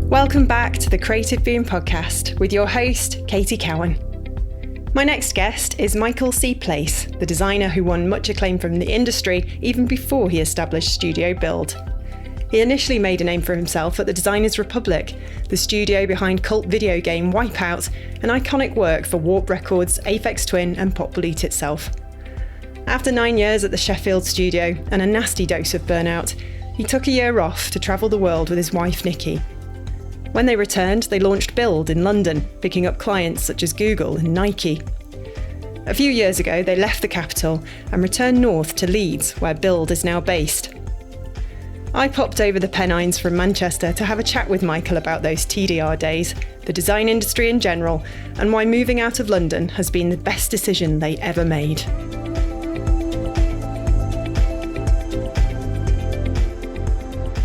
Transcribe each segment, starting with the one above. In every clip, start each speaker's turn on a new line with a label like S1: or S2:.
S1: Welcome back to the Creative Boom podcast with your host, Katie Cowan. My next guest is Michael C. Place, the designer who won much acclaim from the industry even before he established Studio Build. He initially made a name for himself at the Designers Republic, the studio behind cult video game Wipeout, an iconic work for Warp Records, Aphex Twin and Pop Bleat itself. After 9 years at the Sheffield studio and a nasty dose of burnout, he took a year off to travel the world with his wife Nikki. When they returned, they launched Build in London, picking up clients such as Google and Nike. A few years ago, they left the capital and returned north to Leeds, where Build is now based. I popped over the Pennines from Manchester to have a chat with Michael about those TDR days, the design industry in general, and why moving out of London has been the best decision they ever made.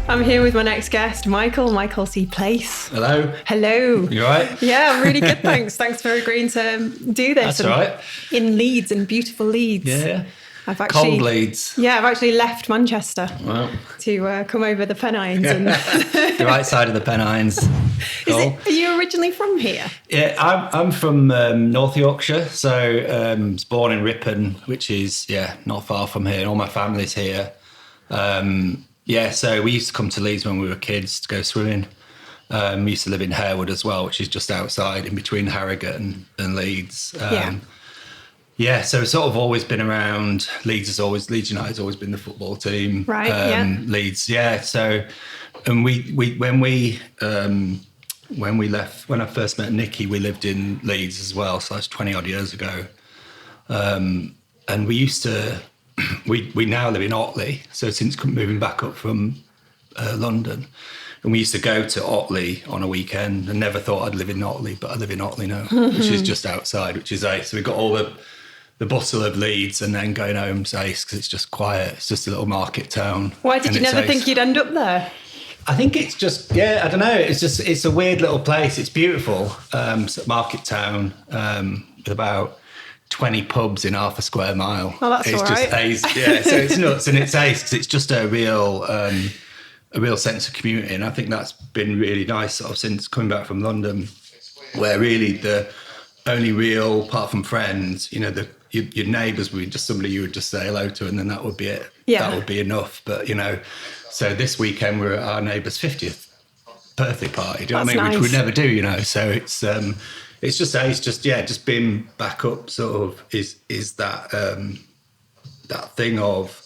S1: I'm here with my next guest, Michael C. Place.
S2: Hello.
S1: Hello.
S2: You all right?
S1: Yeah, I'm really good, thanks. Thanks for agreeing to do this.
S2: That's all right. In
S1: Leeds, in beautiful Leeds.
S2: Yeah. Cold Leeds.
S1: Yeah, I've actually left Manchester
S2: Wow.
S1: to come over the Pennines. And
S2: The right side of the Pennines. Cool.
S1: Are you originally from here?
S2: Yeah, I'm from North Yorkshire, so was born in Ripon, which is not far from here. All my family's here. So we used to come to Leeds when we were kids to go swimming. We used to live in Harewood as well, which is just outside, in between Harrogate and Leeds. So it's sort of always been around. Leeds United's always been the football team.
S1: Right.
S2: Leeds. Yeah. So, and when I first met Nikki, we lived in Leeds as well. So that's 20 odd years ago. And we used to. We now live in Otley. So since moving back up from London, and we used to go to Otley on a weekend, and never thought I'd live in Otley, but I live in Otley now, which is just outside, which is ace. So we've got all the bustle of Leeds, and then going home's ace because it's just quiet. It's just a little market town.
S1: Why did you never think you'd end up there?
S2: I think it's just, I don't know. It's a weird little place. It's beautiful. Market town with about 20 pubs in half a square mile.
S1: Oh, that's all right.
S2: It's just ace. So it's nuts, and it's ace because it's just a real sense of community, and I think that's been really nice sort of since coming back from London, where really the only real, apart from friends, your neighbours would be just somebody you would just say hello to, and then that would be it.
S1: Yeah.
S2: That would be enough. But so this weekend we're at our neighbour's 50th birthday party. Do you know what I mean?
S1: Nice.
S2: Which we never do, So it's just being back up. Sort of is that that thing of.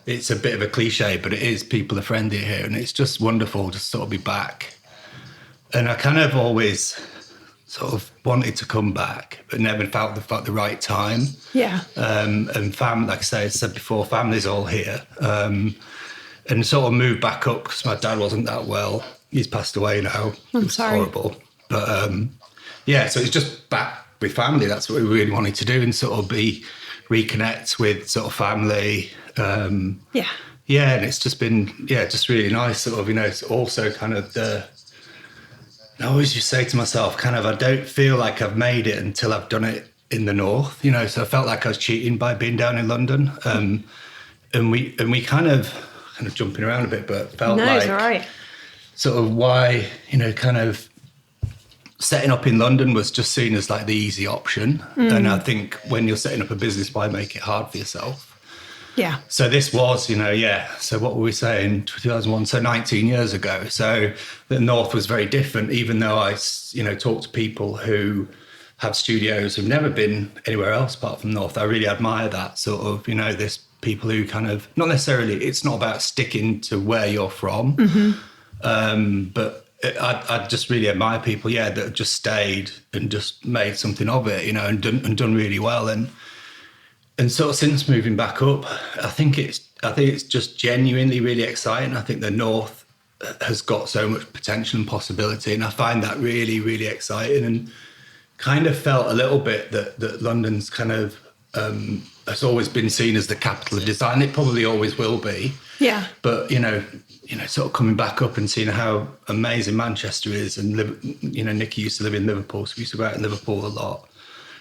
S2: It's a bit of a cliche, but it is. People are friendly here, and it's just wonderful to sort of be back. And I kind of always sort of wanted to come back, but never felt the right time.
S1: Yeah.
S2: And family, like I said before, family's all here. And sort of moved back up because my dad wasn't that well. He's passed away now.
S1: I'm sorry.
S2: Horrible. But so it's just back with family. That's what we really wanted to do, and sort of reconnect with sort of family. And it's just been just really nice. Sort of, it's also kind of I always just say to myself, kind of, I don't feel like I've made it until I've done it in the north. So I felt like I was cheating by being down in London. And we kind of jumping around a bit, but felt like
S1: it's all right.
S2: Sort of why kind of setting up in London was just seen as like the easy option. And I think when you're setting up a business, why make it hard for yourself?
S1: Yeah.
S2: So this was, so what were we saying? 2001, so 19 years ago. So the North was very different, even though I, talked to people who have studios who've never been anywhere else apart from North. I really admire that sort of, this people who kind of, not necessarily, it's not about sticking to where you're from, but I just really admire people, that have just stayed and just made something of it, and done really well. And sort of since moving back up, I think it's just genuinely really exciting. I think the North has got so much potential and possibility, and I find that really, really exciting. And kind of felt a little bit that London's kind of has always been seen as the capital of design. It probably always will be. Yeah. But sort of coming back up and seeing how amazing Manchester is, and Nikki used to live in Liverpool, so we used to go out in Liverpool a lot.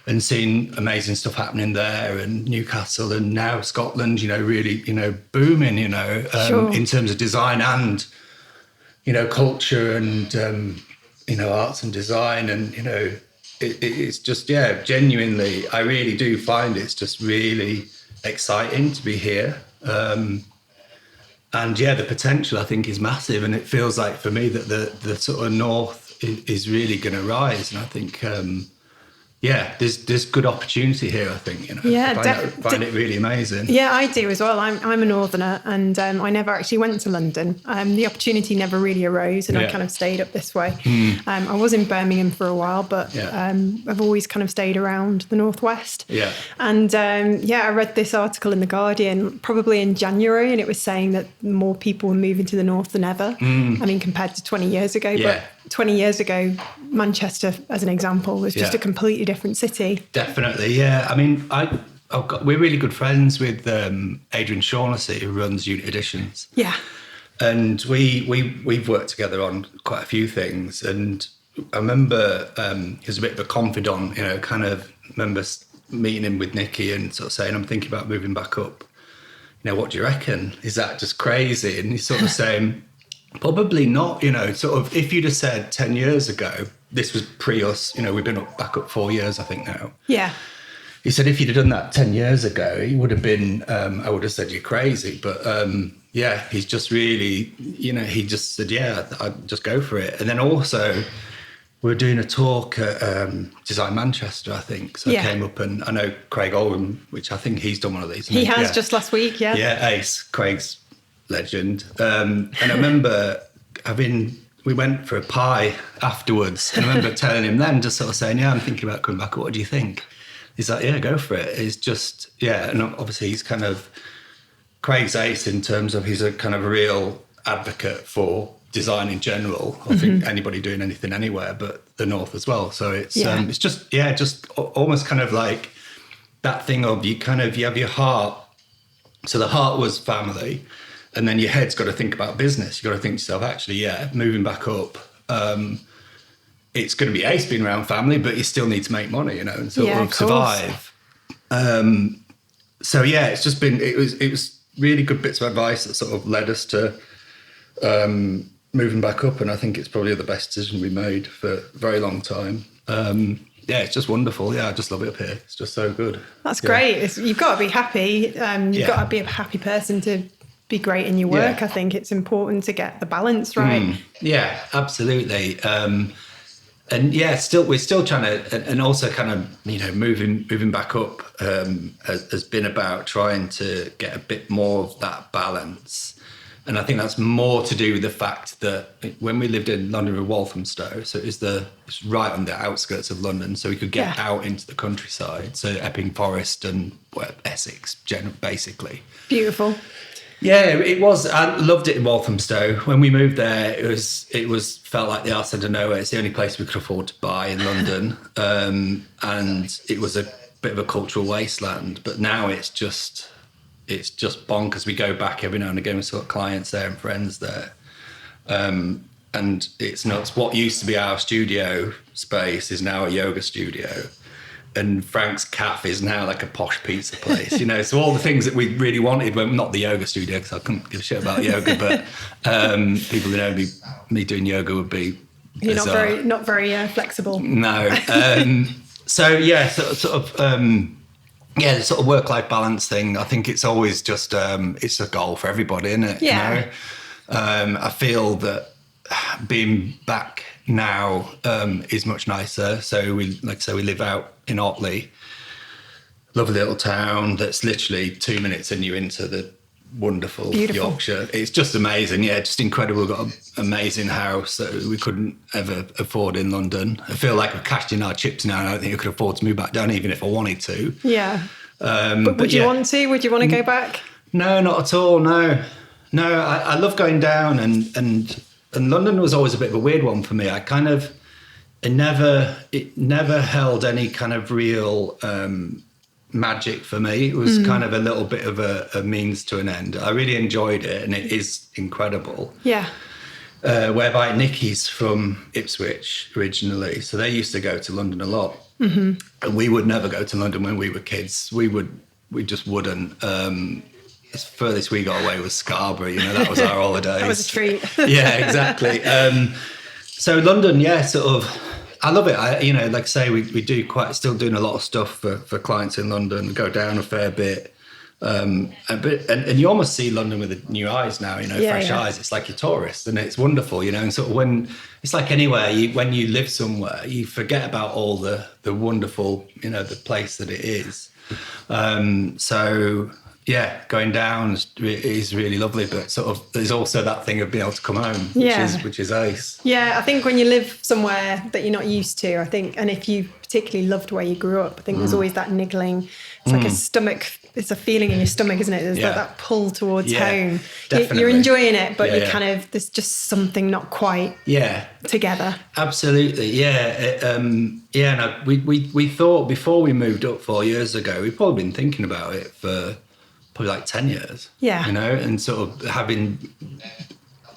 S2: And seeing amazing stuff happening there, and Newcastle, and now Scotland, really, booming,
S1: Sure.
S2: in terms of design and, culture and, arts and design. And, it's just, genuinely, I really do find it's just really exciting to be here. And the potential I think is massive. And it feels like for me that the sort of north is really going to rise. And I think, there's good opportunity here, I think. Find it really amazing.
S1: Yeah, I do as well. I'm a northerner, and I never actually went to London. The opportunity never really arose, and I kind of stayed up this way. I was in Birmingham for a while, but I've always kind of stayed around the northwest.
S2: Yeah.
S1: And I read this article in The Guardian probably in January, and it was saying that more people were moving to the north than ever. I mean, compared to 20 years ago.
S2: Yeah.
S1: But 20 years ago, Manchester, as an example, was just a completely different city.
S2: Definitely, yeah. I mean, we're really good friends with Adrian Shaughnessy, who runs Unit Editions.
S1: Yeah.
S2: And we've worked together on quite a few things. And I remember he was a bit of a confidant, kind of remember meeting him with Nikki and sort of saying, I'm thinking about moving back up. What do you reckon? Is that just crazy? And he's sort of saying, probably not, sort of if you'd have said 10 years ago, this was pre us, we've been back up 4 years, I think now.
S1: Yeah.
S2: He said, if you'd have done that 10 years ago, he would have been, I would have said you're crazy. But he's just really, he just said, I'd just go for it. And then also we were doing a talk at Design Manchester, I think. So I came up, and I know Craig Oldham, which I think he's done one of these.
S1: He has just last week, yeah.
S2: Yeah, Ace, Craig's legend. And I remember we went for a pie afterwards, and I remember telling him then, just sort of saying, I'm thinking about coming back. What do you think? He's like, go for it. It's just, and obviously he's kind of Craig's ace in terms of he's a kind of a real advocate for design in general. I think anybody doing anything anywhere, but the North as well. So it's just almost kind of like that thing of you have your heart. So the heart was family, and then your head's got to think about business. You've got to think to yourself, actually, moving back up, it's going to be ace being around family, but you still need to make money, and sort of survive. It's just been, it was really good bits of advice that sort of led us to moving back up. And I think it's probably the best decision we made for a very long time. It's just wonderful. Yeah, I just love it up here. It's just so good.
S1: That's great. You've got to be happy. You've got to be a happy person to be great in your work. I think it's important to get the balance right.
S2: Yeah, absolutely. We're still trying to, and also kind of, moving back up has been about trying to get a bit more of that balance. And I think that's more to do with the fact that when we lived in London with Walthamstow, so it's right on the outskirts of London, so we could get out into the countryside, so Epping Forest and Essex, basically.
S1: Beautiful.
S2: Yeah, it was. I loved it in Walthamstow. When we moved there, it was felt like the arse end of nowhere. It's the only place we could afford to buy in London, and it was a bit of a cultural wasteland. But now it's just bonkers. We go back every now and again. We've got clients there and friends there, and it's nuts. What used to be our studio space is now a yoga studio. And Frank's Cafe is now like a posh pizza place, So all the things that we really wanted, not the yoga studio, because I couldn't give a shit about yoga, but people who know me doing yoga would be.
S1: You're not very flexible.
S2: No. The sort of work-life balance thing. I think it's always just it's a goal for everybody, isn't it?
S1: Yeah.
S2: I feel that being back now is much nicer. So we live out in Otley, lovely little town that's literally 2 minutes and you're into the wonderful
S1: Beautiful.
S2: Yorkshire. It's just amazing. Yeah, just incredible. We've got an amazing house that we couldn't ever afford in London. I feel like we've cashed in our chips now, and I don't think I could afford to move back down even if I wanted to.
S1: Yeah. But would you want to? Would you want to go back?
S2: No, not at all. No, I love going down, and London was always a bit of a weird one for me. It never held any kind of real magic for me. It was kind of a little bit of a means to an end. I really enjoyed it, and it is incredible.
S1: Yeah.
S2: Whereby Nikki's from Ipswich originally, so they used to go to London a lot. And we would never go to London when we were kids. We just wouldn't. the furthest we got away was Scarborough. That was our holidays.
S1: That was a treat.
S2: Yeah, exactly. So London, yeah, sort of. I love it. Like I say, we do still doing a lot of stuff for clients in London. We go down a fair bit. And you almost see London with new eyes now, fresh eyes. It's like you're tourists, and it's wonderful, and sort of when it's like anywhere, when you live somewhere, you forget about all the wonderful, the place that it is. So yeah, going down is really lovely, but sort of there's also that thing of being able to come home, which is ace.
S1: Yeah, I think when you live somewhere that you're not used to, I think, and if you particularly loved where you grew up, I think there's always that niggling. It's like a stomach. It's a feeling in your stomach, isn't it? There's that pull towards home.
S2: Definitely.
S1: You're enjoying it, but there's just something not quite together.
S2: Absolutely, yeah. We thought before we moved up 4 years ago, we've probably been thinking about it for probably like 10 years.
S1: Yeah.
S2: And sort of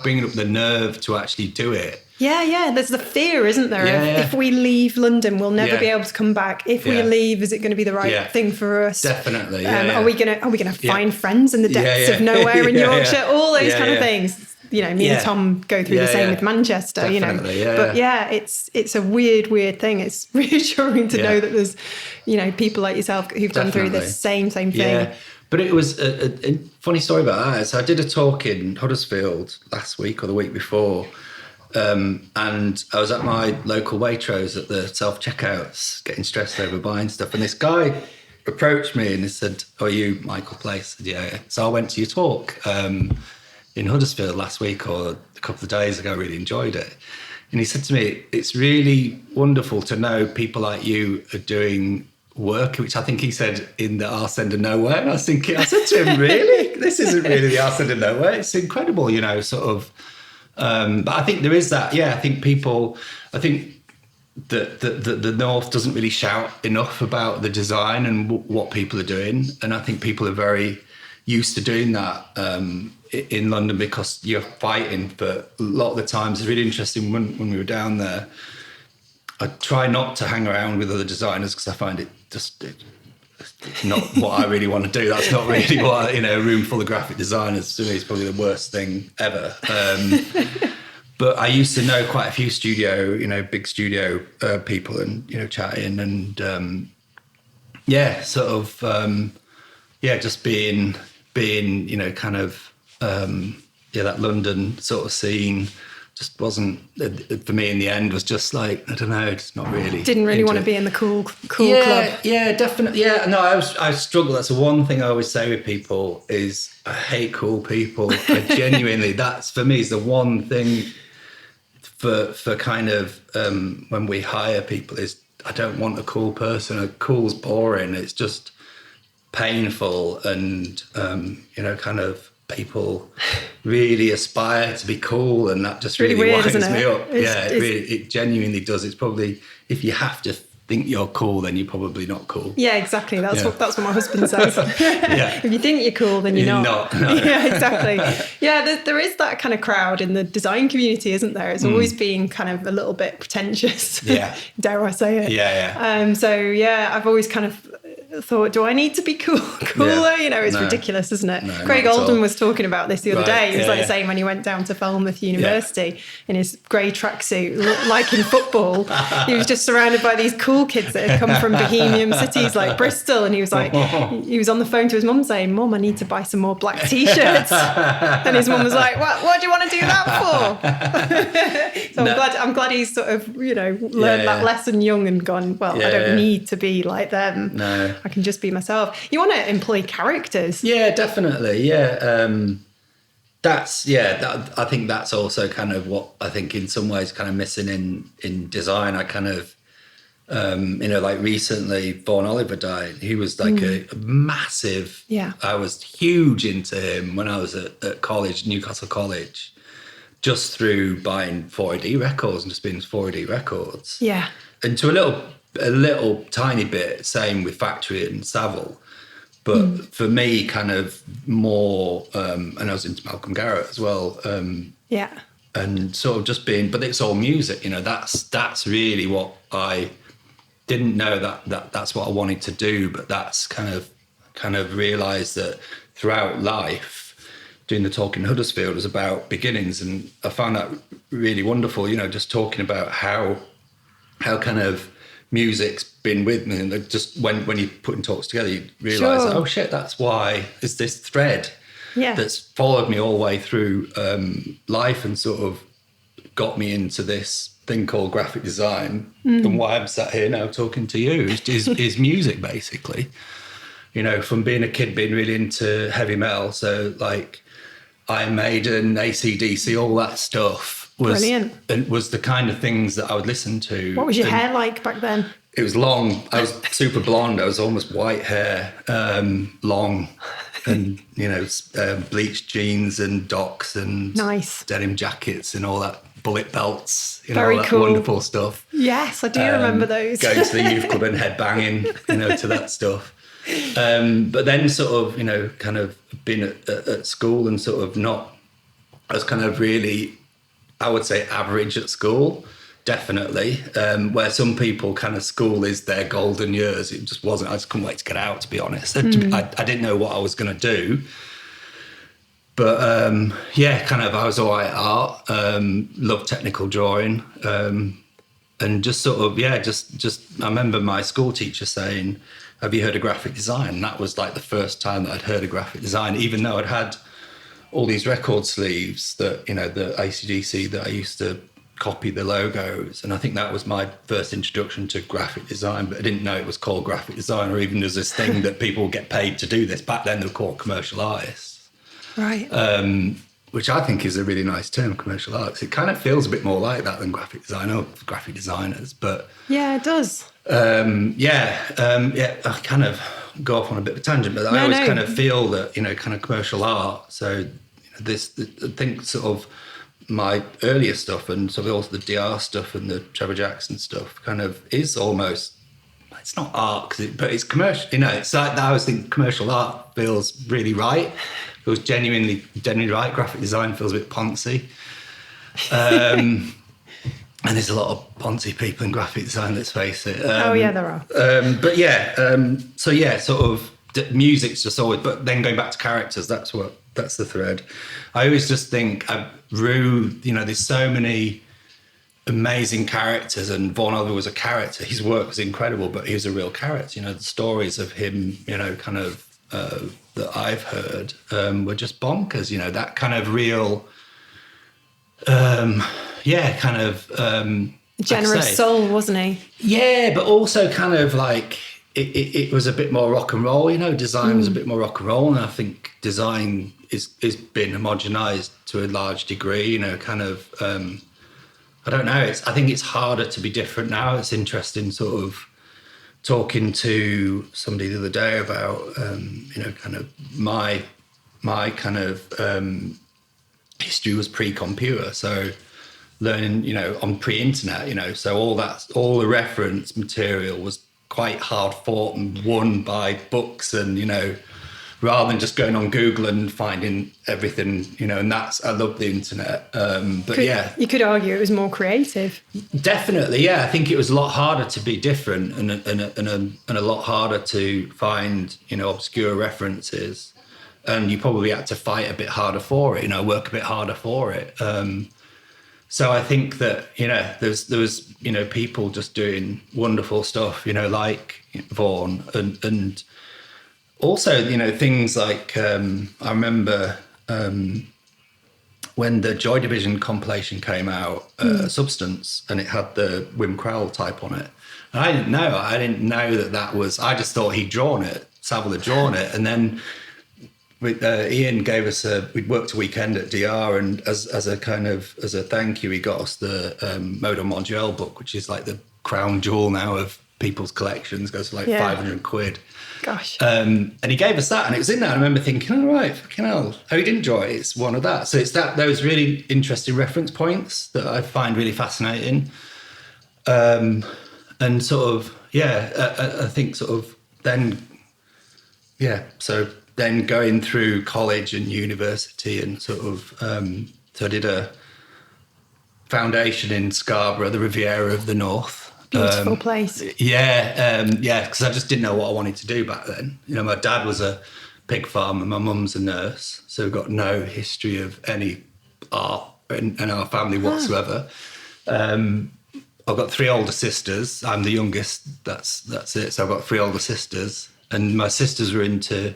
S2: bringing up the nerve to actually do it.
S1: Yeah. There's the fear, isn't there? If we leave London, we'll never be able to come back. If we leave, is it going to be the right thing for us?
S2: Definitely.
S1: Are we gonna find friends in the depths of nowhere in Yorkshire? All those kind of things. Me and Tom go through the same with Manchester.
S2: Definitely,
S1: but it's a weird thing. It's reassuring to know that there's people like yourself who've gone through the same thing.
S2: Yeah. But it was a funny story about that. So I did a talk in Huddersfield last week or the week before. And I was at my local Waitrose at the self-checkouts getting stressed over buying stuff. And this guy approached me and he said, "Oh, are you Michael Place?" I said, yeah. So I went to your talk in Huddersfield last week or a couple of days ago. I really enjoyed it. And he said to me, "It's really wonderful to know people like you are doing work," which I think he said in the arse end of nowhere. And I said to him, really? This isn't really the arse end of nowhere. It's incredible, sort of. But I think there is that. Yeah, I think that the North doesn't really shout enough about the design and what people are doing. And I think people are very used to doing that in London because you're fighting for a lot of the times. It's really interesting when we were down there. I try not to hang around with other designers because I find it just it's not what I really want to do. That's not really what a room full of graphic designers, to me, is probably the worst thing ever. But I used to know quite a few big studio people and chatting and just being kind of that London sort of scene. Just wasn't for me in the end. Was just like, I don't know, it's not really.
S1: Didn't really want to be in the cool club.
S2: Yeah, definitely. Yeah, no, I struggle. That's the one thing I always say with people is I hate cool people. I genuinely, that's for me is the one thing for kind of when we hire people is I don't want a cool person. A cool's boring. It's just painful and kind of. People really aspire to be cool, and that just really
S1: weird,
S2: winds me up.
S1: It
S2: Genuinely does. It's probably if you have to think you're cool, then you're probably not cool.
S1: Yeah, exactly. That's what my husband says. If you think you're cool, then you're not.
S2: No.
S1: Yeah, exactly. Yeah, there is that kind of crowd in the design community, isn't there? It's always being kind of a little bit pretentious.
S2: Yeah.
S1: Dare I say it?
S2: Yeah.
S1: So I've always kind of thought, do I need to be cooler? It's ridiculous, isn't it?
S2: No,
S1: Craig Alden was talking about this the other day. He was saying when he went down to Falmouth University in his grey tracksuit, like in football, he was just surrounded by these cool kids that had come from bohemian cities like Bristol, and he was like, he was on the phone to his mum saying, "Mum, I need to buy some more black t-shirts." And his mum was like, what do you want to do that for? So I'm glad he's sort of learned that lesson young and gone, I don't need to be like them.
S2: No,
S1: I can just be myself. You want to employ characters.
S2: Yeah, definitely. Yeah. I think that's also kind of what I think in some ways kind of missing in design. I kind of, like recently Vaughan Oliver died. He was like a massive, I was huge into him when I was at college, Newcastle College, just through buying 4AD records and just being 4AD records.
S1: Yeah.
S2: And to a little tiny bit, same with Factory and Savile. But for me, kind of more, and I was into Malcolm Garrett as well. And sort of just being, but it's all music, that's really what I didn't know that's what I wanted to do. But that's kind of realised that throughout life, doing the talk in Huddersfield was about beginnings, and I found that really wonderful. Just talking about how kind of music's been with me, and just when you're putting talks together, you realise, oh shit, that's why it's this thread that's followed me all the way through life and sort of got me into this thing called graphic design. And why I'm sat here now talking to you is music, basically. From being a kid, being really into heavy metal, so like Iron Maiden, AC/DC, all that stuff was brilliant. And was the kind of things that I would listen to.
S1: What was your hair like back then?
S2: It was long. I was super blonde. I was almost white hair, long, and bleached jeans and docks and
S1: nice
S2: denim jackets and all that, bullet belts,
S1: Very
S2: all that
S1: cool.
S2: wonderful stuff.
S1: Yes, I do remember those.
S2: Going to the youth club and headbanging, to that stuff. But then sort of, kind of been at school and sort of not, I was kind of really, I would say, average at school. Definitely, where some people kind of school is their golden years. It just wasn't. I just couldn't wait to get out, to be honest. I didn't know what I was going to do. But kind of I was all right at art, loved technical drawing, and just sort of, just I remember my school teacher saying, have you heard of graphic design? And that was like the first time that I'd heard of graphic design, even though I'd had all these record sleeves that, the AC/DC that I used to copy the logos, and I think that was my first introduction to graphic design, but I didn't know it was called graphic design, or even there's this thing that people get paid to do this. Back then they were called commercial artists,
S1: right?
S2: Which I think is a really nice term, commercial artists. It kind of feels a bit more like that than graphic design or graphic designers, but
S1: yeah, it does.
S2: I kind of go off on a bit of a tangent, but I always kind of feel that, kind of commercial art. So I think sort of my earlier stuff and sort of also the DR stuff and the Trevor Jackson stuff kind of is almost, it's not art, but it's commercial, it's like that. I always think commercial art feels really right. It feels genuinely right. Graphic design feels a bit poncy. And there's a lot of poncy people in graphic design, let's face it.
S1: There are.
S2: Sort of music's just always, but then going back to characters, that's the thread. I always just think there's so many amazing characters, and Vaughan Oliver was a character. His work was incredible, but he was a real character. The stories of him, kind of that I've heard were just bonkers. That kind of real,
S1: generous soul, wasn't he?
S2: Yeah, but also kind of like it was a bit more rock and roll. Design was a bit more rock and roll, and I think design is been homogenized to a large degree. Kind of I don't know. I think it's harder to be different now. It's interesting, sort of talking to somebody the other day about kind of my kind of history was pre-computer, so learning on pre-internet, so all the reference material was quite hard fought and won by books, and rather than just going on Google and finding everything, and I love the internet. You could argue it was more creative. Definitely, yeah. I think it was a lot harder to be different, and a lot harder to find obscure references. And you probably had to fight a bit harder for it, work a bit harder for it. So I think that, there was people just doing wonderful stuff, like Vaughan, and also, things like, I remember when the Joy Division compilation came out, Substance, and it had the Wim Crowell type on it. And I didn't know that was, I just thought he'd drawn it, Savile had drawn it, and then Ian gave us we'd worked a weekend at DR, and as a thank you, he got us the Modo Mondial book, which is like the crown jewel now of people's collections, goes for like 500 quid.
S1: Gosh.
S2: And he gave us that, and it was in there. I remember thinking, all right, fucking hell. Oh, he didn't draw it. It's one of that. So it's those really interesting reference points that I find really fascinating. And sort of, I think sort of then, so then going through college and university and sort of, so I did a foundation in Scarborough, the Riviera of the North.
S1: Beautiful place.
S2: Because I just didn't know what I wanted to do back then. My dad was a pig farm, and my mum's a nurse, so we've got no history of any art in our family whatsoever. I've got 3 older sisters. I'm the youngest. That's it. So I've got 3 older sisters, and my sisters were into.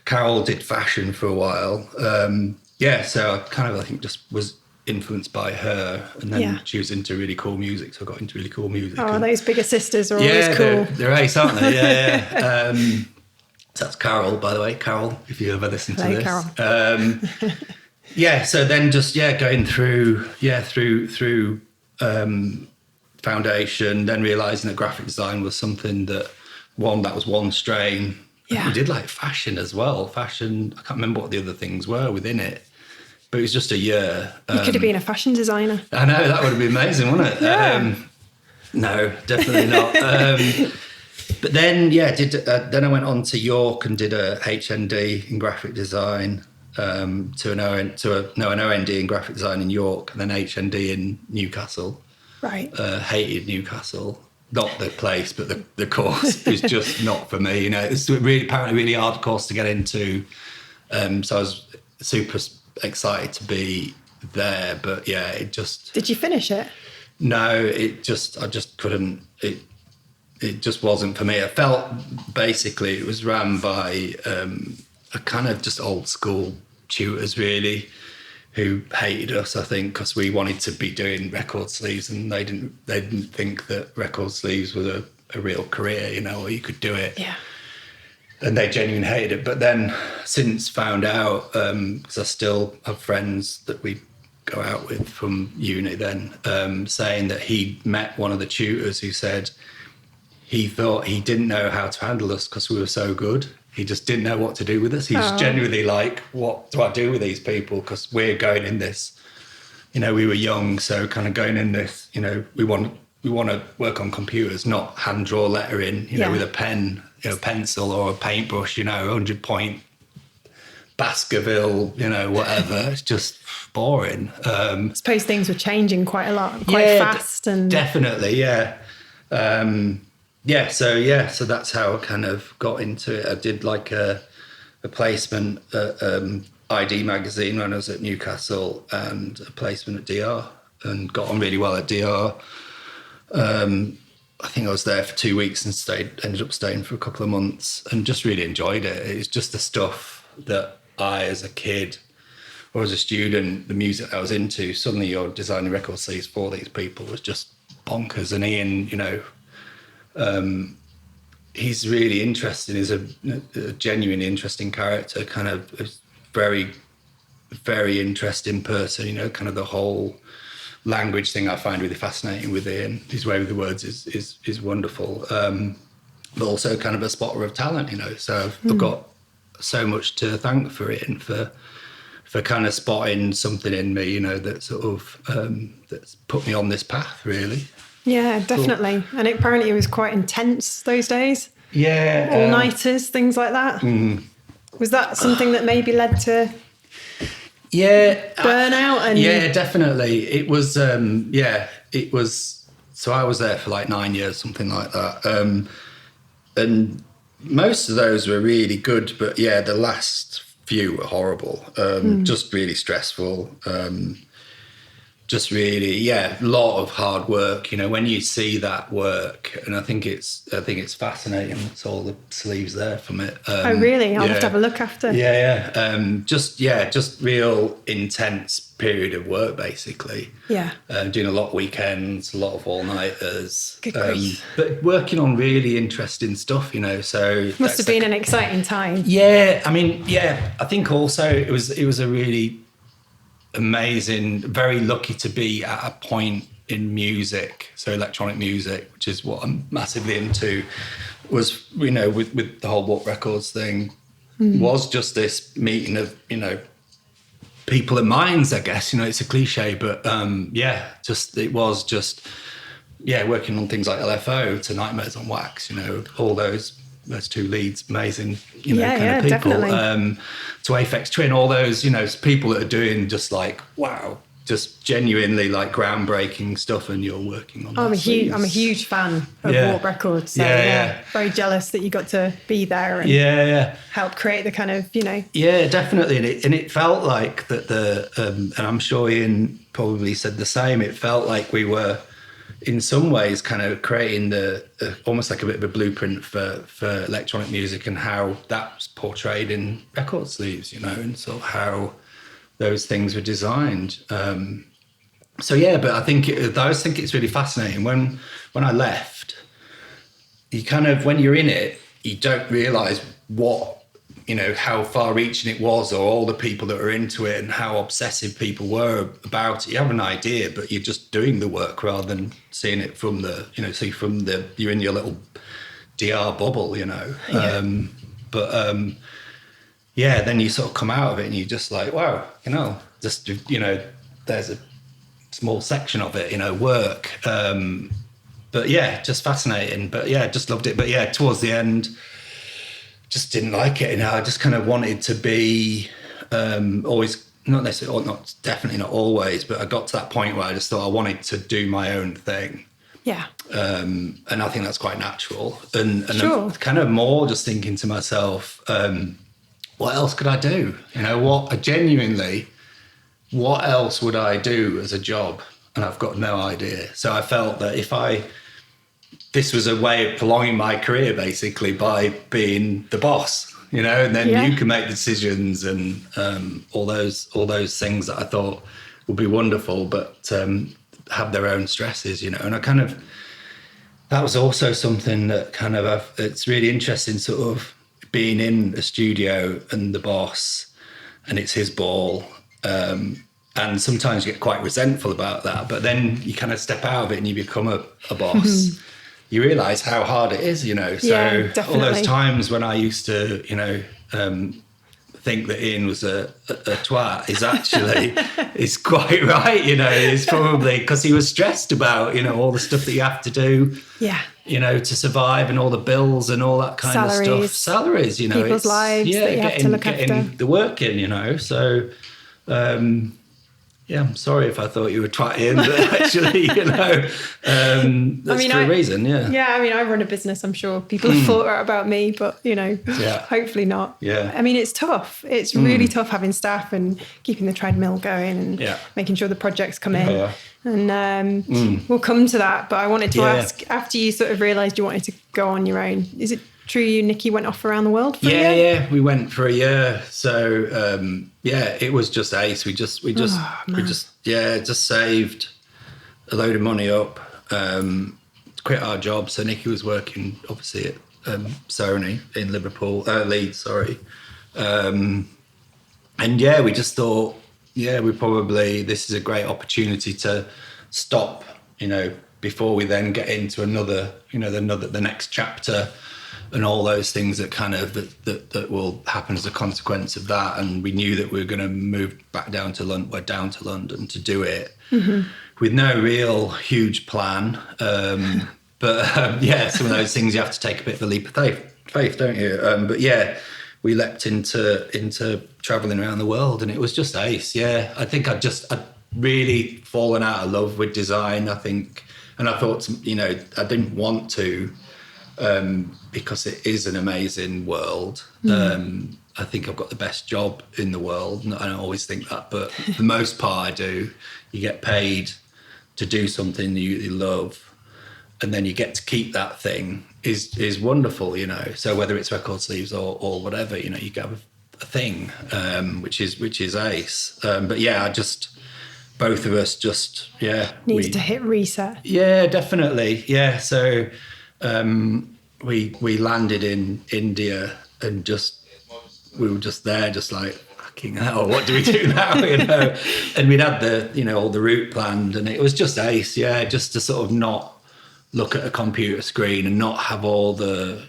S2: Carol did fashion for a while. So I kind of, I think, just was influenced by her, and then she was into really cool music, so I got into really cool music.
S1: Oh, those bigger sisters are always cool.
S2: They're ace, aren't they? Yeah. So that's Carol, by the way. Carol, if you ever listen to this.
S1: Carol.
S2: So then just going through foundation, then realising that graphic design was something that was one strain. Yeah. We did like fashion as well. Fashion, I can't remember what the other things were within it, but it was just a year.
S1: You could have been a fashion designer.
S2: I know, that would have been amazing, wouldn't it?
S1: Yeah.
S2: No, definitely not. But then, then I went on to York and did a HND in graphic design, to an OND in graphic design in York, and then HND in Newcastle.
S1: Right.
S2: Hated Newcastle. Not the place, but the course is just not for me. It's apparently really hard course to get into. So I was super excited to be there, but it just.
S1: Did you finish it?
S2: No, I just couldn't. It just wasn't for me. I felt basically it was run by a kind of just old school tutors, really, who hated us, I think, because we wanted to be doing record sleeves, and they didn't think that record sleeves was a real career, or you could do it.
S1: Yeah.
S2: And they genuinely hated it. But then since found out, because I still have friends that we go out with from uni then, saying that he met one of the tutors who said he thought he didn't know how to handle us because we were so good. He just didn't know what to do with us. He was genuinely like, what do I do with these people? Because we're going in this, we were young, so kind of going in this, we want to work on computers, not hand draw lettering, with a pen, pencil or a paintbrush, 100-point Baskerville, whatever. It's just boring.
S1: I suppose things were changing quite a lot, quite fast. And
S2: definitely, yeah. So that's how I kind of got into it. I did like a placement at ID magazine when I was at Newcastle, and a placement at DR, and got on really well at DR. I think I was there for 2 weeks and ended up staying for a couple of months, and just really enjoyed it. It's just the stuff that I, as a kid or as a student, the music I was into, suddenly you're designing record sleeves for these people was just bonkers. And Ian, he's really interesting. He's a genuine interesting character, kind of a very, very interesting person, kind of the whole language thing I find really fascinating with Ian. His way with the words is wonderful. But also kind of a spotter of talent, so I've got so much to thank for Ian for kind of spotting something in me, that sort of that's put me on this path, really.
S1: Yeah, definitely. Cool. And apparently it was quite intense those days.
S2: Yeah.
S1: All-nighters, things like that. Was that something that maybe led to burnout?
S2: Yeah, definitely. It was, it was. So I was there for like 9 years, something like that. And most of those were really good, but the last few were horrible. Just really stressful. Just really, a lot of hard work. When you see that work, and I think it's fascinating. It's all the sleeves there from it.
S1: Oh, really? I'll have to have a look after.
S2: Just real intense period of work, basically.
S1: Yeah.
S2: Doing a lot of weekends, a lot of all-nighters.
S1: Good grief.
S2: But working on really interesting stuff, so
S1: must have been an exciting time.
S2: Yeah, I think also it was a really amazing, very lucky to be at a point in music, so electronic music, which is what I'm massively into, was, with the whole Walk Records thing, was just this meeting of, people and minds, I guess. It's a cliche, but it was just working on things like LFO to Nightmares on Wax, all those two leads, amazing, kind of people.
S1: Definitely.
S2: To Aphex Twin, all those, people that are doing just like, wow, just genuinely like groundbreaking stuff, and you're working on.
S1: I'm a huge fan of Warp Records. So very jealous that you got to be there and help create the kind of,
S2: Yeah, definitely. And it felt like that and I'm sure Ian probably said the same. It felt like we were, in some ways, kind of creating almost like a bit of a blueprint for electronic music and how that's portrayed in record sleeves, and sort of how those things were designed. But I think it's really fascinating. When I left, you kind of, when you're in it, you don't realise what, how far-reaching it was, or all the people that were into it and how obsessive people were about it. You have an idea, but you're just doing the work rather than seeing it from you're in your little DR bubble, then you sort of come out of it and you're just like, wow, there's a small section of it, work. Just fascinating. But just loved it. But towards the end, just didn't like it. I just kind of wanted to be always, not necessarily, definitely not always, but I got to that point where I just thought I wanted to do my own thing.
S1: Yeah.
S2: And I think that's quite natural. And
S1: sure.
S2: I'm kind of more just thinking to myself, what else could I do? What else would I do as a job? And I've got no idea. So I felt that this was a way of prolonging my career, basically, by being the boss, and then you can make decisions and all those things that I thought would be wonderful, but have their own stresses, and that was also something that it's really interesting, sort of being in a studio and the boss, and it's his ball. And sometimes you get quite resentful about that, but then you kind of step out of it and you become a boss. You realise how hard it is, So all those times when I used to, think that Ian was a twat is actually is quite right, It's probably because he was stressed about, all the stuff that you have to do.
S1: Yeah.
S2: To survive, and all the bills and all that kind of stuff. Salaries,
S1: people's lives that you have to look after.
S2: Getting the work in, So, I'm sorry if I thought you were twatting, but actually, that's for a reason,
S1: Yeah, I run a business. I'm sure people have thought that about me, but, hopefully not.
S2: Yeah.
S1: It's tough. It's really tough having staff and keeping the treadmill going and making sure the projects come in.
S2: Yeah.
S1: And we'll come to that. But I wanted to ask, after you sort of realised you wanted to go on your own, is it true you, Nikki, went off around the world for a year?
S2: Yeah, we went for a year. So, it was just ace. We just saved a load of money up, quit our job. So Nikki was working, obviously, at Sony in Leeds, sorry. We just thought, this is a great opportunity to stop, before we then get into the next chapter and all those things that kind of that will happen as a consequence of that. And we knew that we were going to move back down to London to do it with no real huge plan. Some of those things you have to take a bit of a leap of faith, don't you? We leapt into traveling around the world, and it was just ace. Yeah, I think I'd really fallen out of love with design, I think. And I thought, I didn't want to, because it is an amazing world. I think I've got the best job in the world. And I don't always think that, but for the most part I do. You get paid to do something you love, and then you get to keep that thing is wonderful, So whether it's record sleeves or whatever, you get a thing, which is ace. Both of us
S1: needed to hit reset.
S2: Yeah, definitely. Yeah. So we landed in India and we were just there, just like, fucking hell, what do we do now? And we'd had all the route planned, and it was just ace. Yeah, just to sort of not look at a computer screen and not have all the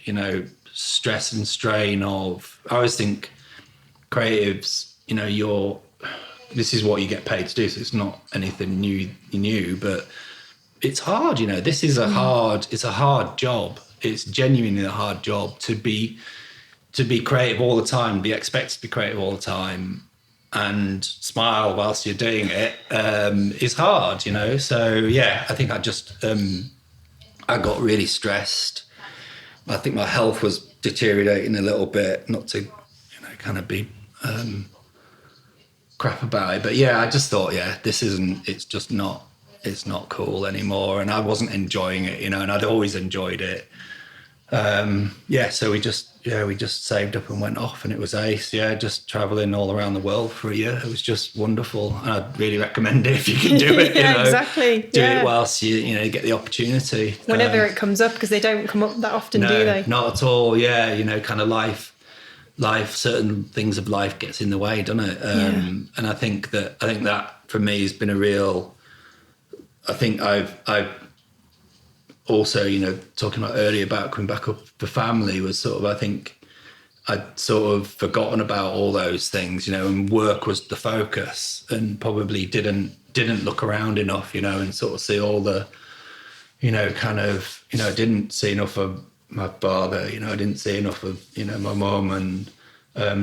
S2: stress and strain of. I always think creatives, this is what you get paid to do, so it's not anything new, but it's hard. This is it's a hard job. It's genuinely a hard job to be creative all the time, be expected to be creative all the time, and smile whilst you're doing it is hard, you know. So yeah, I think I got really stressed. I think my health was deteriorating a little bit, not to, kind of be crap about it. But yeah, I just thought, it's not cool anymore. And I wasn't enjoying it, and I'd always enjoyed it. So we just saved up and went off, and it was ace. Yeah, just traveling all around the world for a year. It was just wonderful. And I'd really recommend it if you can do it.
S1: Exactly.
S2: Do it whilst you get the opportunity.
S1: Whenever it comes up, because they don't come up that often, do they?
S2: Not at all. Yeah, kind of life, certain things of life gets in the way, doesn't it? And I think that for me has been a real. I think I've also, talking about earlier about coming back up for family was sort of, I think I'd sort of forgotten about all those things, and work was the focus, and probably didn't look around enough, and sort of see all the, I didn't see enough of my father, I didn't see enough of, my mum, and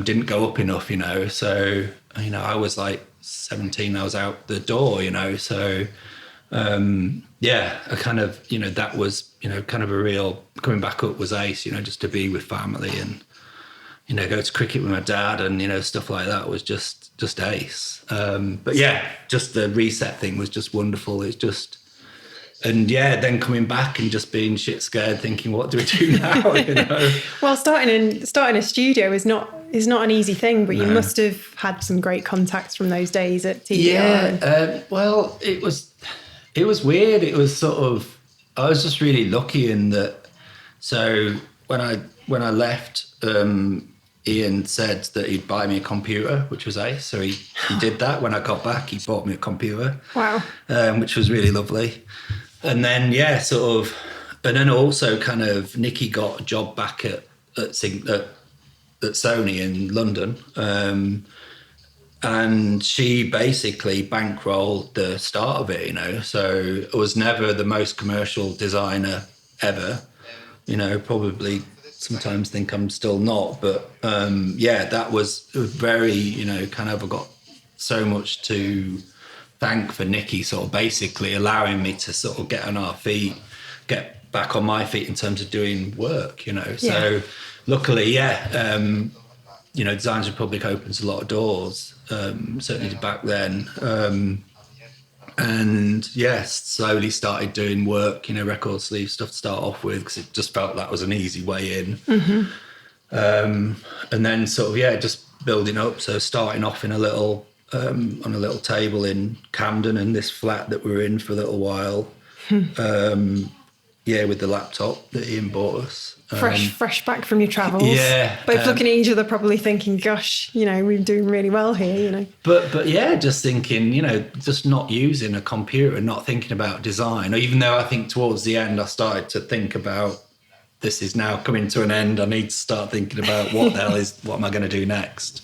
S2: didn't go up enough, so, I was like 17, I was out the door, so, I kind of, that was, kind of a real coming back up was ace, just to be with family and, go to cricket with my dad and, stuff like that was just ace. But yeah, just the reset thing was just wonderful. It's just, and yeah, then coming back and just being shit scared, thinking, what do we do now?
S1: Well, starting a studio is not an easy thing, but you must have had some great contacts from those days at TDR.
S2: Yeah, well, it was weird. It was sort of, I was just really lucky in that. So when I left, Ian said that he'd buy me a computer, which was ace. So he did that. When I got back, he bought me a computer.
S1: Wow.
S2: Which was really lovely. And then, and then also kind of Nikki got a job back at Sony in London. And she basically bankrolled the start of it, So I was never the most commercial designer ever, probably sometimes think I'm still not. But that was very, kind of I got so much to thank for Nikki sort of basically allowing me to sort of get back on my feet in terms of doing work, So luckily, Designs Republic opens a lot of doors. Certainly back then, and yes, slowly started doing work, record sleeve stuff to start off with, because it just felt that was an easy way in. And then sort of just building up. So starting off in a little on a little table in Camden, in this flat that we were in for a little while. With the laptop that Ian bought us.
S1: Fresh back from your travels.
S2: Yeah.
S1: Both looking at each other probably thinking, gosh, we're doing really well here,
S2: But yeah, just thinking, just not using a computer and not thinking about design. Or even though I think towards the end I started to think about, this is now coming to an end, I need to start thinking about what am I going to do next?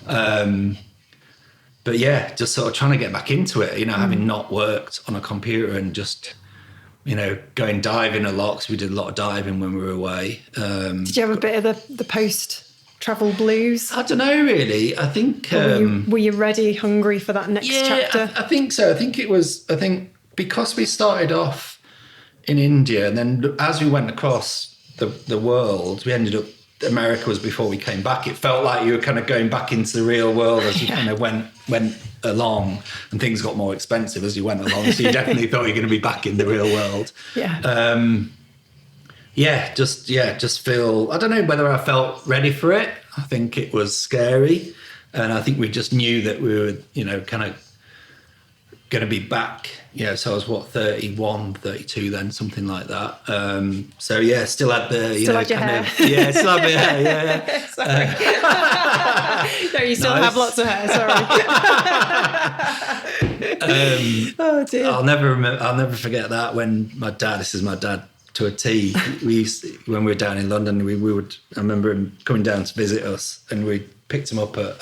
S2: But yeah, just sort of trying to get back into it, having not worked on a computer and just... going diving a lot, because we did a lot of diving when we were away.
S1: Did you have a bit of the post-travel blues?
S2: I don't know, really. I think...
S1: were you ready, hungry for that next chapter?
S2: I think so. I think because we started off in India, and then as we went across the world, we ended up... America was before we came back. It felt like you were kind of going back into the real world as you kind of went along, and things got more expensive as you went along. So you definitely thought you're going to be back in the real world. Just feel, I don't know whether I felt ready for it. I think it was scary. And I think we just knew that we were, kind of going to be back. So I was 31, 32 then, something like that. Still had the,
S1: still had your hair.
S2: Still had my hair,
S1: Sorry. No, you still have lots of hair, sorry. Oh dear.
S2: I'll never forget that when this is my dad to a T. When we were down in London, I remember him coming down to visit us, and we picked him up at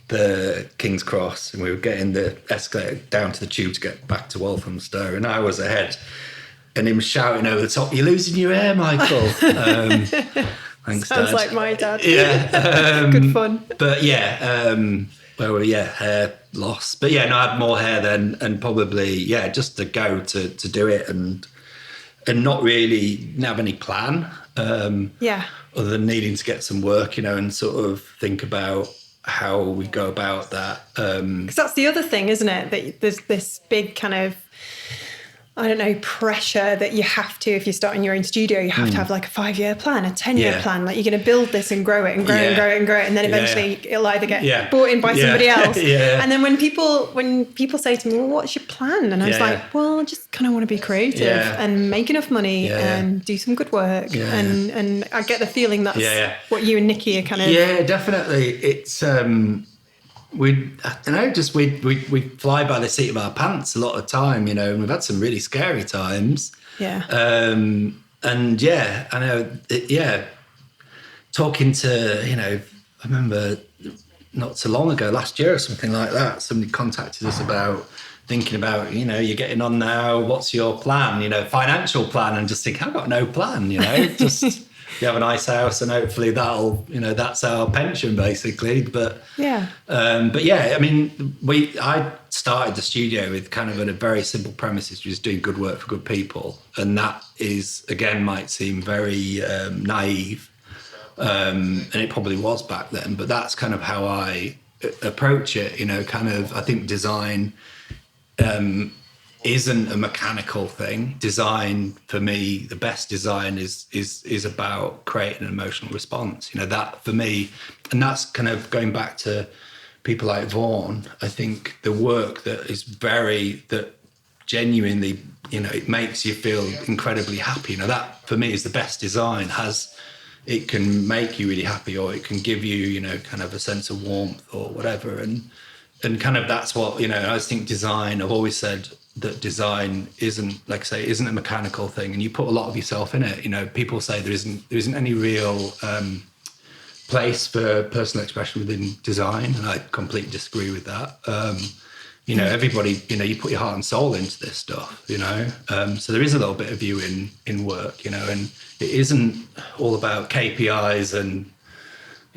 S2: the King's Cross, and we were getting the escalator down to the tube to get back to Walthamstow, and I was ahead, and him shouting over the top, "You're losing your hair, Michael." Thanks,
S1: Sounds
S2: Dad.
S1: like my dad.
S2: Yeah.
S1: Good fun.
S2: But yeah, hair loss. But yeah, no, I had more hair then, and probably, yeah, just to go to do it and not really have any plan. Other than needing to get some work, and sort of think about how we go about that.
S1: Because that's the other thing, isn't it? That there's this big kind of, I don't know, pressure that you have to, if you're starting your own studio, you have to have like a 5-year plan, a 10-year plan. Like, you're going to build this and grow it and grow it and grow it and grow it. And then eventually it'll either get bought in by somebody else. And then when people say to me, well, what's your plan? And I was like, well, I just kind of want to be creative and make enough money and do some good work. And I get the feeling that's what you and Nikki are kind of...
S2: Yeah, definitely. It's... we fly by the seat of our pants a lot of time, and we've had some really scary times. And I know, talking to, I remember not so long ago, last year or something like that, somebody contacted us about thinking about, you're getting on now, what's your plan, financial plan, and just think, I've got no plan, just... You have a nice house, and hopefully that'll, that's our pension basically. But I mean, I started the studio with kind of a very simple premise, which was doing good work for good people, and that is, again, might seem very naive, and it probably was back then. But that's kind of how I approach it. I think design isn't a mechanical thing. Design, for me, the best design is about creating an emotional response. That for me, and that's kind of going back to people like Vaughan. I think the work that genuinely, it makes you feel incredibly happy. That for me is the best design. It can make you really happy, or it can give you, kind of a sense of warmth or whatever. And kind of that's what, I just think design, I've always said that design isn't a mechanical thing, and you put a lot of yourself in it. People say there isn't any real place for personal expression within design, and I completely disagree with that. Everybody, you put your heart and soul into this stuff, so there is a little bit of you in work, and it isn't all about KPIs and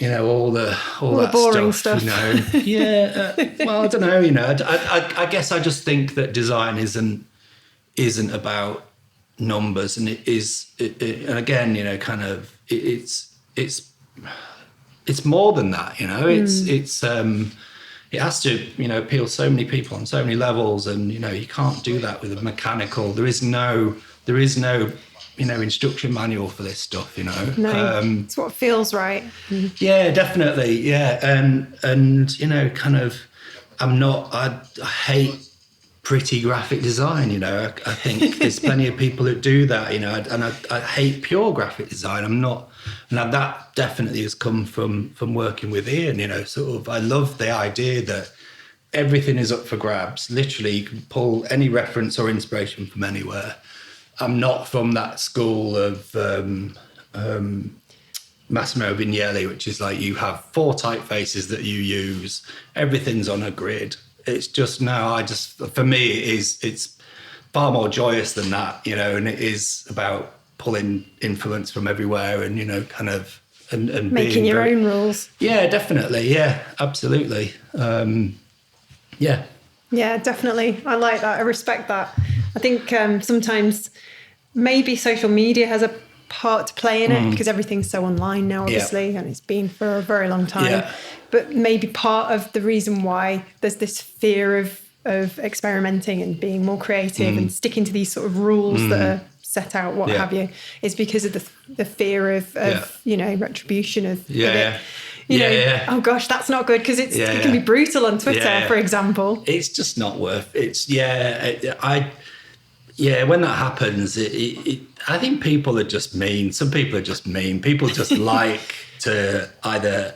S2: all that boring stuff. Well, I don't know. I guess I just think that design isn't about numbers, and it is. And again, kind of, it's more than that. It has to, appeal to so many people on so many levels, and you can't do that with a mechanical. There is no. Instruction manual for this stuff,
S1: No, it's what feels right.
S2: Yeah, definitely. Yeah. And kind of, I hate pretty graphic design, I think there's plenty of people that do that, and I hate pure graphic design. I'm not, and that definitely has come from working with Ian, sort of, I love the idea that everything is up for grabs. Literally, you can pull any reference or inspiration from anywhere. I'm not from that school of Massimo Vignelli, which is like you have 4 typefaces that you use. Everything's on a grid. It's just for me, it's far more joyous than that, and it is about pulling influence from everywhere and, kind of, and
S1: making your own rules.
S2: Yeah, definitely. Yeah, absolutely. Yeah.
S1: Yeah, definitely. I like that. I respect that. I think sometimes maybe social media has a part to play in it because everything's so online now, obviously, and it's been for a very long time.
S2: Yeah.
S1: But maybe part of the reason why there's this fear of experimenting and being more creative and sticking to these sort of rules that are set out, what have you, is because of the fear of retribution of oh gosh, that's not good, because it can be brutal on Twitter, for example.
S2: It's just not worth it. When that happens, I think people are just mean. Some people are just mean. People just like to either,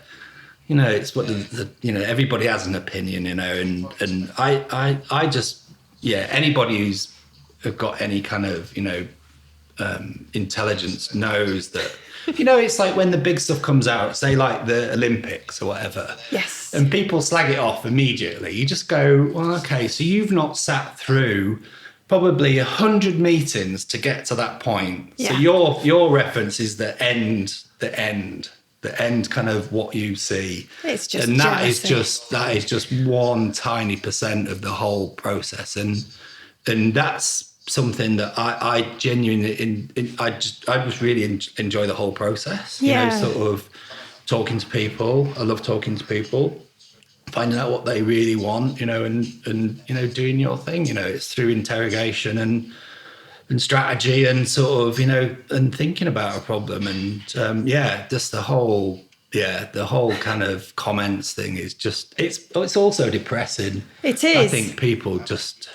S2: it's what everybody has an opinion, and I just, anybody who's got any kind of, intelligence knows that, it's like when the big stuff comes out, say like the Olympics or whatever.
S1: Yes.
S2: And people slag it off immediately. You just go, well, okay, so you've not sat through probably 100 meetings to get to that point. Yeah. So your reference is the end the end kind of what you see.
S1: It's just
S2: and that
S1: jealousy.
S2: is just one tiny % of the whole process, and that's something that I genuinely I just really enjoy the whole process.
S1: Yeah.
S2: You know, sort of talking to people. I love talking to people, finding out what they really want, you know, and you know, doing your thing. You know, it's through interrogation and strategy and sort of, you know, and thinking about a problem. And just the whole kind of comments thing is just, it's also depressing.
S1: It is.
S2: I think people just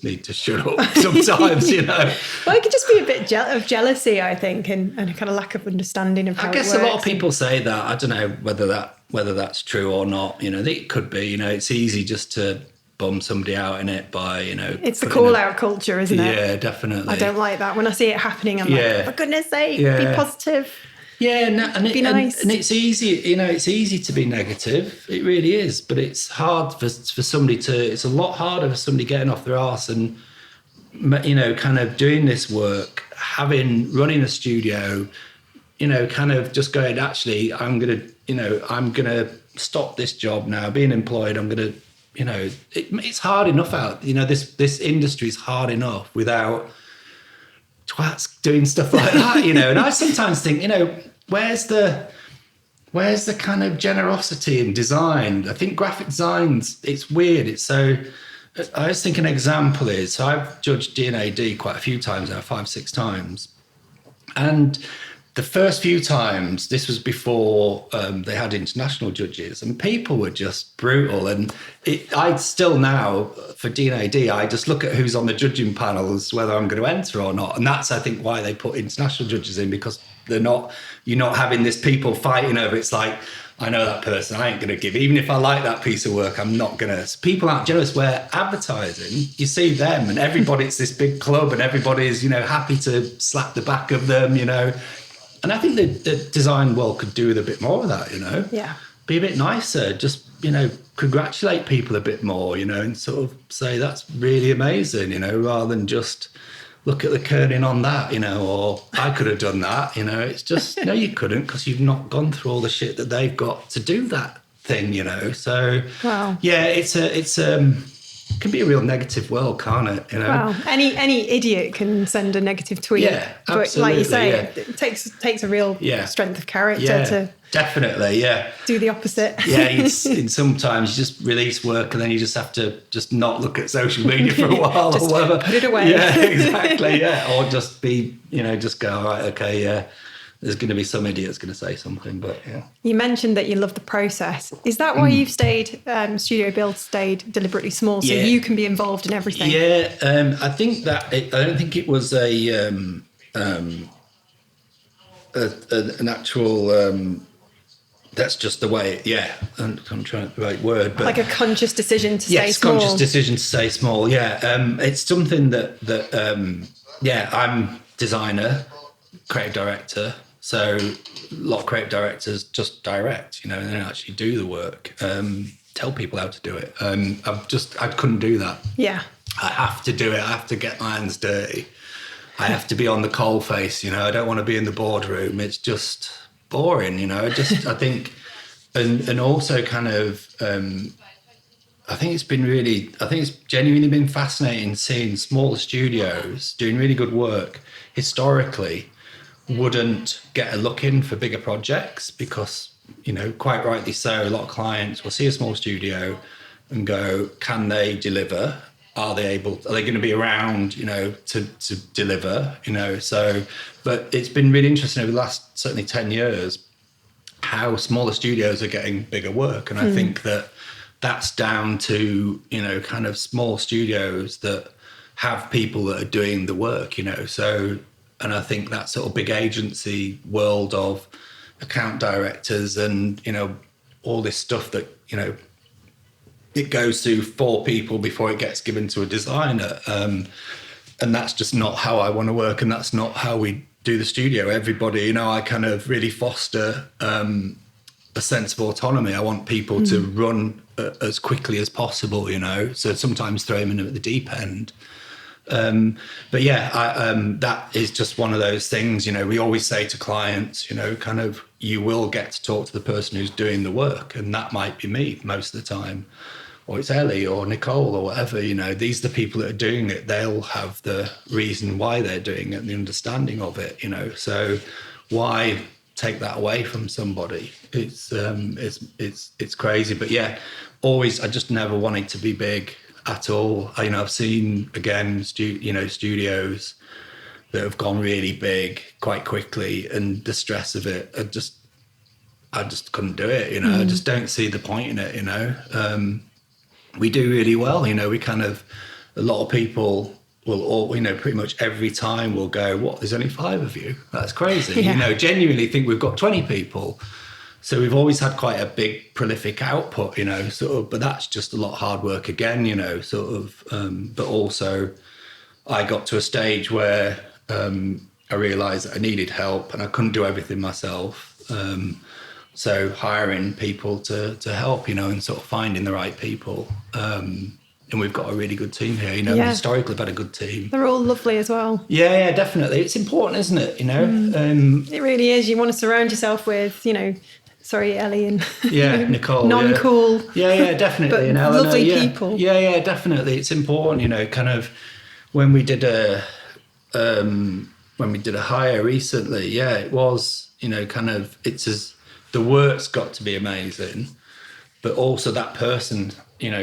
S2: need to shut up sometimes, you know.
S1: Well, it could just be a bit of jealousy, I think, and a kind of lack of understanding of how
S2: I guess
S1: it works.
S2: a lot of people say that. I don't know whether that's true or not. You know, it could be. You know, it's easy just to bum somebody out in it by, you know.
S1: It's the call-out culture, isn't it?
S2: Yeah, definitely.
S1: I don't like that. When I see it happening, I'm like, for goodness sake, be positive.
S2: Yeah,
S1: be nice.
S2: And it's easy, you know, it's easy to be negative. It really is. But it's hard for somebody it's a lot harder for somebody getting off their arse and, you know, kind of doing this work, running a studio, you know, kind of just going, actually, I'm going to stop this job now, being employed. I'm going to, you know, it's hard enough out, you know, this industry is hard enough without twats doing stuff like that, you know. And I sometimes think, you know, where's the kind of generosity in design? I think graphic designs, it's weird. It's so, I just think an example is, so I've judged D&AD quite a few times now, 5-6 times. And the first few times, this was before they had international judges, and people were just brutal. And I still now, for D&AD, I just look at who's on the judging panels, whether I'm going to enter or not. And that's, I think, why they put international judges in, because you're not having this people fighting over. It's like, I know that person, I ain't going to give. Even if I like that piece of work, I'm not going to. People aren't generous. Where advertising, you see them and everybody's this big club and everybody's, you know, happy to slap the back of them, you know. And I think the design world could do with a bit more of that, you know.
S1: Yeah.
S2: Be a bit nicer, just, you know, congratulate people a bit more, you know, and sort of say that's really amazing, you know, rather than just look at the kerning on that, you know, or I could have done that, you know. It's just, no, you couldn't, because you've not gone through all the shit that they've got to do that thing, you know. So,
S1: wow.
S2: Yeah, it can be a real negative world, can't it? You know.
S1: Well, any idiot can send a negative tweet.
S2: Yeah,
S1: but
S2: absolutely,
S1: like you say,
S2: yeah.
S1: it takes a real strength of character to
S2: definitely,
S1: do the opposite.
S2: Yeah, sometimes you just release work and then you just have to just not look at social media for a while or whatever.
S1: Put it away.
S2: Yeah, exactly. Yeah, or just be, you know, just go, all right, okay, yeah. There's going to be some idiot that's going to say something, but yeah.
S1: You mentioned that you love the process. Is that why you've stayed, studio build stayed deliberately small, so you can be involved in everything?
S2: Yeah, I think that, I don't think it was an actual, that's just the way, I'm trying to the right word. But
S1: like a conscious decision to stay small? Yes,
S2: conscious decision to stay small, yeah. It's something that I'm designer, creative director. So a lot of creative directors just direct, you know, and they don't actually do the work. Tell people how to do it. I couldn't do that.
S1: Yeah.
S2: I have to do it. I have to get my hands dirty. I have to be on the coal face, you know. I don't want to be in the boardroom. It's just boring, you know. I think, and also kind of, I think it's genuinely been fascinating seeing smaller studios doing really good work historically wouldn't get a look in for bigger projects because, you know, quite rightly so, a lot of clients will see a small studio and go, can they deliver? Are they going to be around, you know, to deliver, you know? So, but it's been really interesting over the last certainly 10 years how smaller studios are getting bigger work. And I think that's down to, you know, kind of small studios that have people that are doing the work, you know. So, and I think that sort of big agency world of account directors and, you know, all this stuff that, you know, it goes through 4 people before it gets given to a designer. And that's just not how I want to work. And that's not how we do the studio. Everybody, you know, I kind of really foster a sense of autonomy. I want people to run as quickly as possible, you know. So sometimes throw them in at the deep end. But yeah, that is just one of those things, we always say to clients, kind of, you will get to talk to the person who's doing the work. And that might be me most of the time, or it's Ellie or Nicole or whatever, these are the people that are doing it. They'll have the reason why they're doing it and the understanding of it, so why take that away from somebody? It's crazy. But yeah, always, I just never wanted to be big at all. I've seen, again, studios that have gone really big quite quickly, and the stress of it, I just couldn't do it, I just don't see the point in it, we do really well, we kind of, a lot of people will all, pretty much every time will go, what, there's only 5 of you? That's crazy.
S1: Yeah.
S2: Genuinely think we've got 20 people. So we've always had quite a big prolific output, sort of, but that's just a lot of hard work again, sort of, but also I got to a stage where I realized that I needed help and I couldn't do everything myself. So hiring people to help, and sort of finding the right people. And we've got a really good team here, historically we've had a good team.
S1: They're all lovely as well.
S2: Yeah, definitely. It's important, isn't it?
S1: It really is. You want to surround yourself with, sorry, Ellie and
S2: Nicole.
S1: Non-cool.
S2: Yeah, definitely.
S1: But lovely people.
S2: Yeah, definitely. It's important, kind of when we did a hire recently, it was, kind of, the work's got to be amazing, but also that person,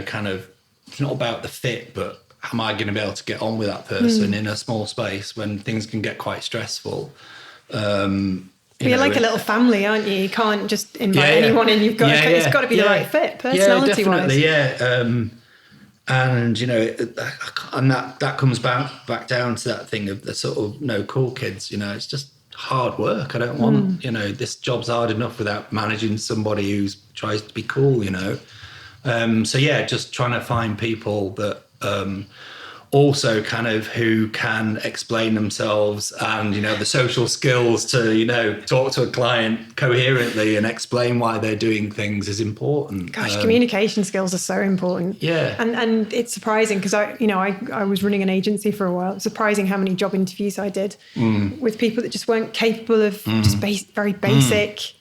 S2: kind of, it's not about the fit, but am I going to be able to get on with that person in a small space when things can get quite stressful?
S1: You're like a little family, aren't you? You can't just invite anyone in. You've got it's got to be the right fit, personality-wise.
S2: And and that comes back down to that thing of the sort of no cool kids. It's just hard work. I don't want this job's hard enough without managing somebody who tries to be cool. Just trying to find people that also kind of who can explain themselves and the social skills to talk to a client coherently and explain why they're doing things is important.
S1: Gosh, communication skills are so important.
S2: Yeah,
S1: and it's surprising because I was running an agency for a while. It's surprising how many job interviews I did with people that just weren't capable of just very basic.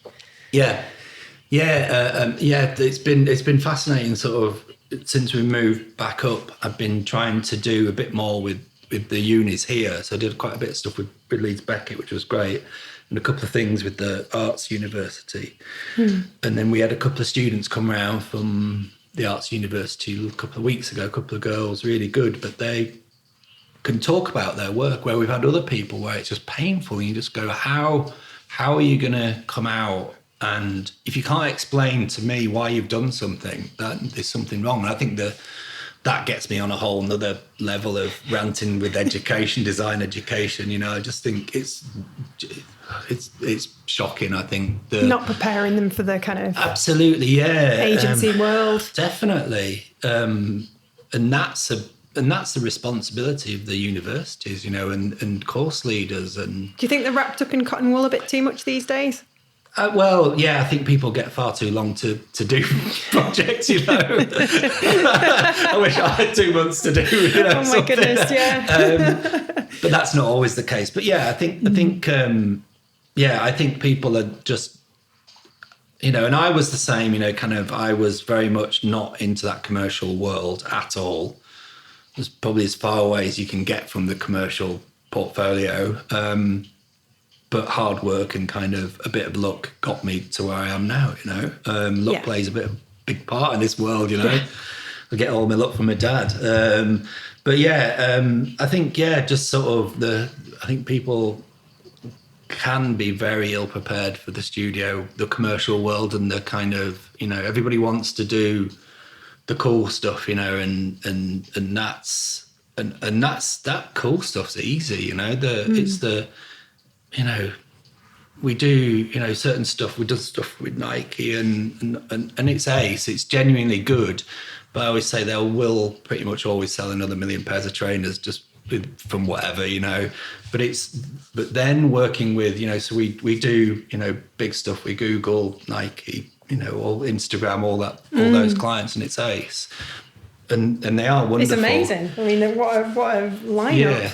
S1: It's been fascinating, sort of, since we moved back up. I've been trying to do a bit more with the unis here. So I did quite a bit of stuff with Leeds Beckett, which was great, and a couple of things with the Arts University. And then we had a couple of students come around from the Arts University a couple of weeks ago, a couple of girls, really good, but they can talk about their work, where we've had other people where it's just painful. And you just go, how are you going to come out? And if you can't explain to me why you've done something, that there's something wrong. And I think that gets me on a whole nother level of ranting with design education. I just think it's shocking. I think not preparing them for the kind of
S2: absolutely
S1: agency world.
S2: Definitely, and that's the responsibility of the universities, and course leaders. And do
S1: you think they're wrapped up in cotton wool a bit too much these days?
S2: I think people get far too long to do projects, I wish I had 2 months to do,
S1: oh my
S2: something.
S1: Goodness, yeah.
S2: But that's not always the case. But I think people are just, and I was the same, I was very much not into that commercial world at all. It was probably as far away as you can get from the commercial portfolio. But hard work and kind of a bit of luck got me to where I am now, Luck plays a big part in this world, I get all my luck from my dad. I think, just sort of I think people can be very ill prepared for the studio, the commercial world, and the kind of, everybody wants to do the cool stuff, and that's that cool stuff's easy, it's the, we do, certain stuff. We've done stuff with Nike and it's ace. It's genuinely good. But I always say they will pretty much always sell another 1 million pairs of trainers just from whatever, But then working with, so we do, big stuff with Google, Nike, all Instagram, all those clients, and it's ace. and they are wonderful.
S1: It's amazing. I mean, what a lineup.
S2: Yeah.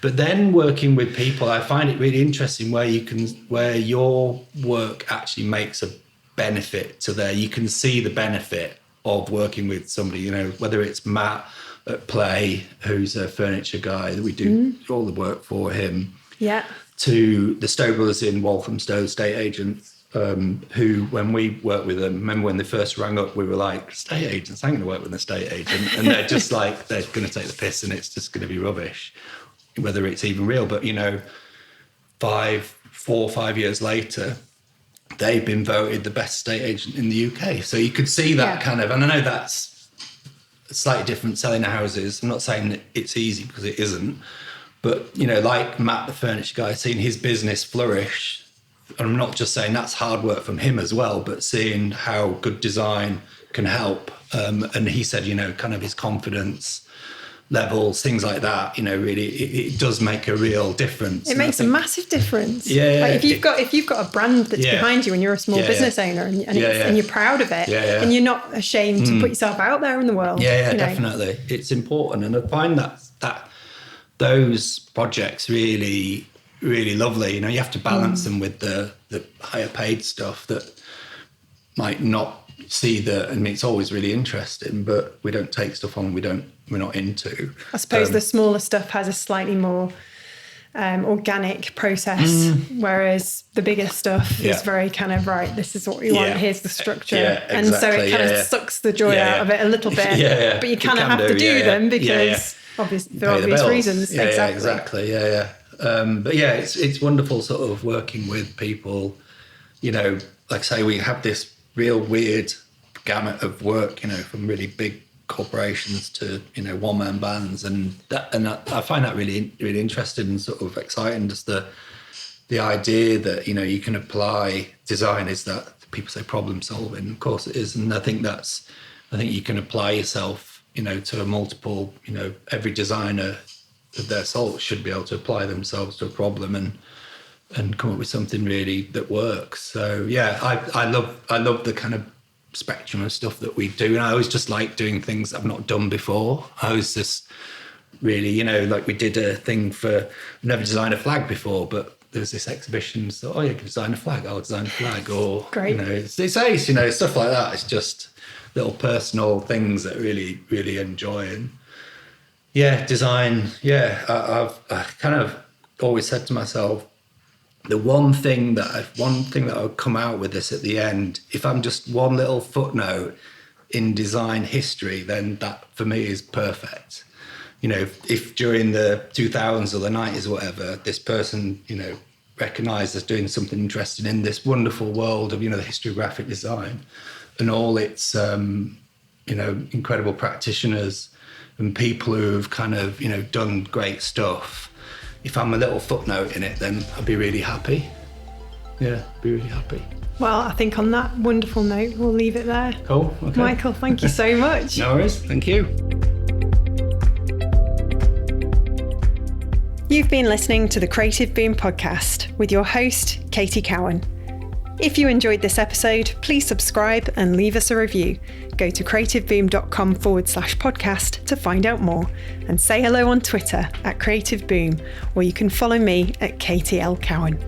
S2: But then working with people, I find it really interesting where your work actually makes a benefit to you can see the benefit of working with somebody, you know, whether it's Matt at Play, who's a furniture guy that we do all the work for him.
S1: Yeah.
S2: To the Stowe brothers in Walthamstow, estate agents, who, when we worked with them, remember when they first rang up, we were like, estate agents, I'm going to work with an estate agent. And they're just like, they're going to take the piss and it's just going to be rubbish, whether it's even real. But, you know, 4 or 5 years later, they've been voted the best estate agent in the UK. So you could see that kind of, and I know that's slightly different selling houses. I'm not saying that it's easy because it isn't. But, you know, like Matt, the furniture guy, seeing his business flourish, and I'm not just saying that's hard work from him as well, but seeing how good design can help. And he said, you know, kind of his confidence levels, things like that, you know, really, it does make a real difference.
S1: It makes a massive difference.
S2: Yeah.
S1: Like if you've got a brand that's behind you and you're a small business owner and you're proud of it and you're not ashamed to put yourself out there in the world.
S2: Yeah, definitely. It's important. And I find that those projects really, really lovely. You know, you have to balance them with the higher paid stuff that might not see I mean, it's always really interesting, but we don't take stuff on we're not into.
S1: I suppose the smaller stuff has a slightly more organic process, whereas the bigger stuff is very kind of, right, this is what we want, here's the structure. Yeah, exactly. And so it kind of sucks the joy out of it a little bit. But you kind of have to do them because obviously for obvious reasons.
S2: Exactly. But yeah, it's wonderful sort of working with people, you know, like I say, we have this real weird gamut of work, you know, from really big corporations to, you know, one-man bands, and I find that really, really interesting and sort of exciting. Just the idea that, you know, you can apply design is that people say problem solving. Of course it is, and I think you can apply yourself, you know, to a multiple, you know, every designer of their soul should be able to apply themselves to a problem and come up with something really that works. So yeah, I love the kind of spectrum of stuff that we do, and I always just like doing things I've not done before. I was just really, you know, like we did a thing for, never designed a flag before, but there was this exhibition, so you can design a flag, I'll design a flag. Or great. You know, it's ace, you know, stuff like that. It's just little personal things that really, really enjoy. And yeah, design, I've kind of always said to myself, the one thing that I would come out with this at the end, if I'm just one little footnote in design history, then that for me is perfect. You know, if during the 2000s or the 90s or whatever, this person, you know, recognised as doing something interesting in this wonderful world of, you know, the history of graphic design and all its, you know, incredible practitioners and people who have kind of, you know, done great stuff. If I'm a little footnote in it, then I'd be really happy. Yeah, be really happy.
S1: Well, I think on that wonderful note, we'll leave it there.
S2: Cool. Okay.
S1: Michael, thank you so much.
S2: No worries. Thank you.
S1: You've been listening to the Creative Boom podcast with your host, Katie Cowan. If you enjoyed this episode, please subscribe and leave us a review. Go to creativeboom.com/podcast to find out more, and say hello on Twitter @CreativeBoom, or you can follow me @KTL Cowan.